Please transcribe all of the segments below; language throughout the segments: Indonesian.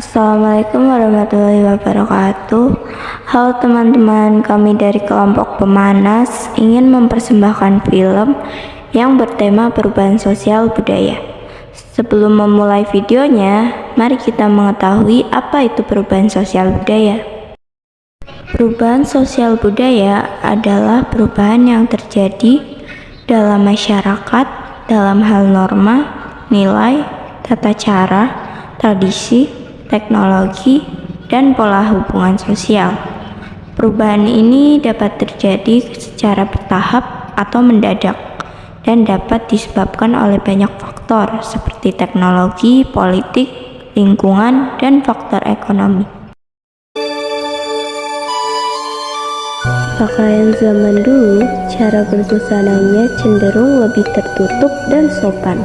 Assalamualaikum warahmatullahi wabarakatuh. Halo teman-teman, kami dari kelompok Pemanas ingin mempersembahkan film yang bertema perubahan sosial budaya. Sebelum memulai videonya, mari kita mengetahui apa itu perubahan sosial budaya. Perubahan sosial budaya adalah perubahan yang terjadi dalam masyarakat dalam hal norma, nilai, tata cara, tradisi, teknologi, dan pola hubungan sosial. Perubahan ini dapat terjadi secara bertahap atau mendadak dan dapat disebabkan oleh banyak faktor seperti teknologi, politik, lingkungan, dan faktor ekonomi. Pakaian zaman dulu, cara berbusananya cenderung lebih tertutup dan sopan.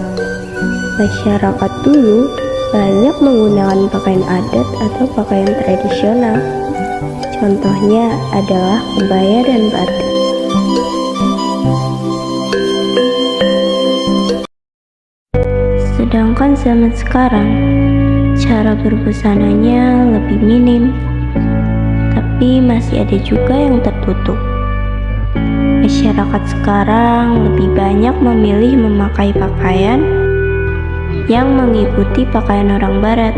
Masyarakat dulu banyak menggunakan pakaian adat atau pakaian tradisional. Contohnya adalah kebaya dan batik. Sedangkan zaman sekarang, cara berbusananya lebih minim, tapi masih ada juga yang tertutup. Masyarakat sekarang lebih banyak memilih memakai pakaian yang mengikuti pakaian orang barat,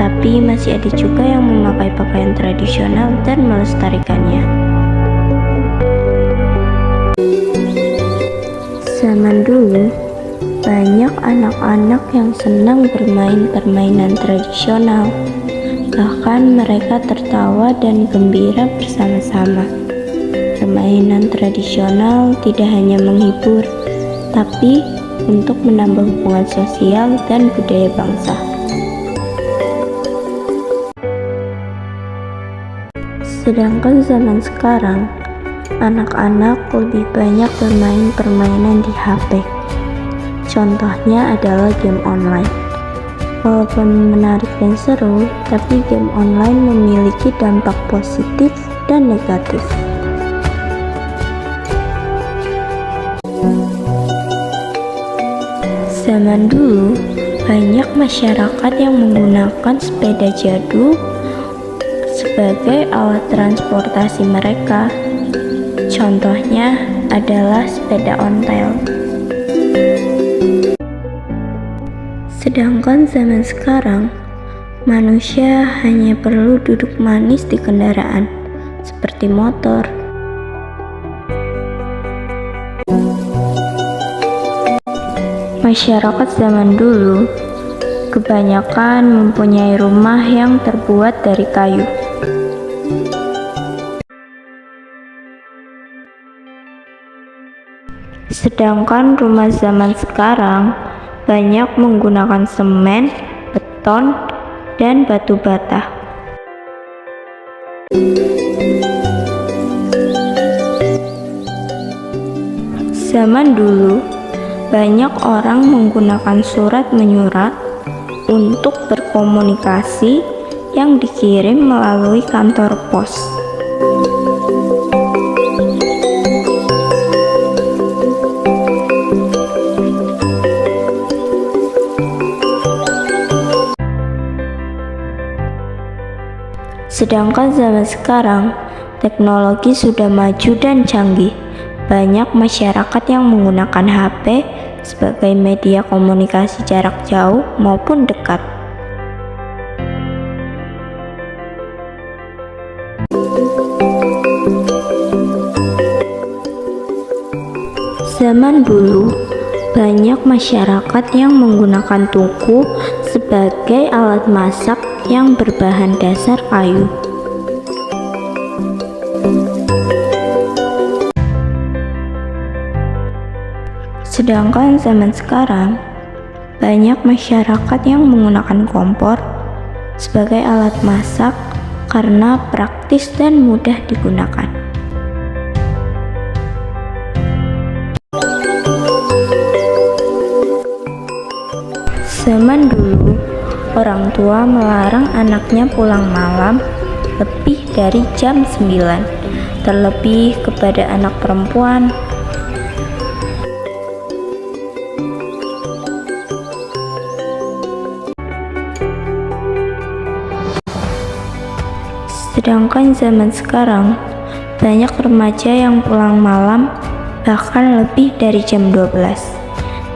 tapi masih ada juga yang memakai pakaian tradisional dan melestarikannya. Zaman dulu, banyak anak-anak yang senang bermain permainan tradisional, bahkan mereka tertawa dan gembira bersama-sama. Permainan tradisional tidak hanya menghibur, tapi untuk menambah hubungan sosial dan budaya bangsa. Sedangkan zaman sekarang, anak-anak lebih banyak bermain permainan di HP. Contohnya adalah game online. Walaupun menarik dan seru, tapi game online memiliki dampak positif dan negatif. Zaman dulu, banyak masyarakat yang menggunakan sepeda jadul sebagai alat transportasi mereka. Contohnya adalah sepeda ontel. Sedangkan zaman sekarang, manusia hanya perlu duduk manis di kendaraan, seperti motor. Masyarakat zaman dulu kebanyakan mempunyai rumah yang terbuat dari kayu. Sedangkan rumah zaman sekarang banyak menggunakan semen, beton, dan batu bata. Zaman dulu, banyak orang menggunakan surat menyurat untuk berkomunikasi yang dikirim melalui kantor pos. Sedangkan zaman sekarang, teknologi sudah maju dan canggih. Banyak masyarakat yang menggunakan HP sebagai media komunikasi jarak jauh maupun dekat. Zaman dulu, banyak masyarakat yang menggunakan tungku sebagai alat masak yang berbahan dasar kayu. Sedangkan zaman sekarang, banyak masyarakat yang menggunakan kompor sebagai alat masak karena praktis dan mudah digunakan. Zaman dulu, orang tua melarang anaknya pulang malam lebih dari jam 9, terlebih kepada anak perempuan. Sedangkan zaman sekarang, banyak remaja yang pulang malam bahkan lebih dari jam 12.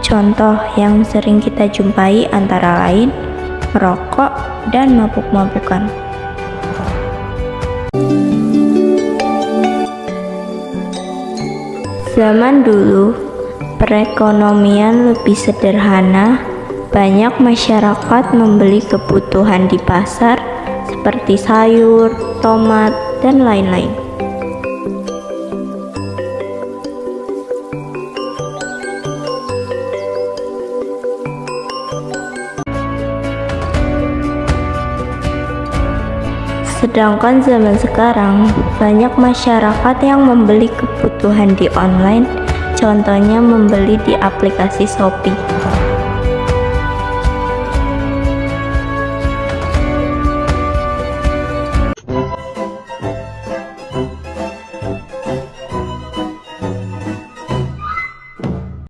Contoh yang sering kita jumpai antara lain merokok dan mabuk-mabukan. Zaman dulu, perekonomian lebih sederhana. Banyak masyarakat membeli kebutuhan di pasar seperti sayur, tomat, dan lain-lain. Sedangkan zaman sekarang, banyak masyarakat yang membeli kebutuhan di online, contohnya membeli di aplikasi Shopee.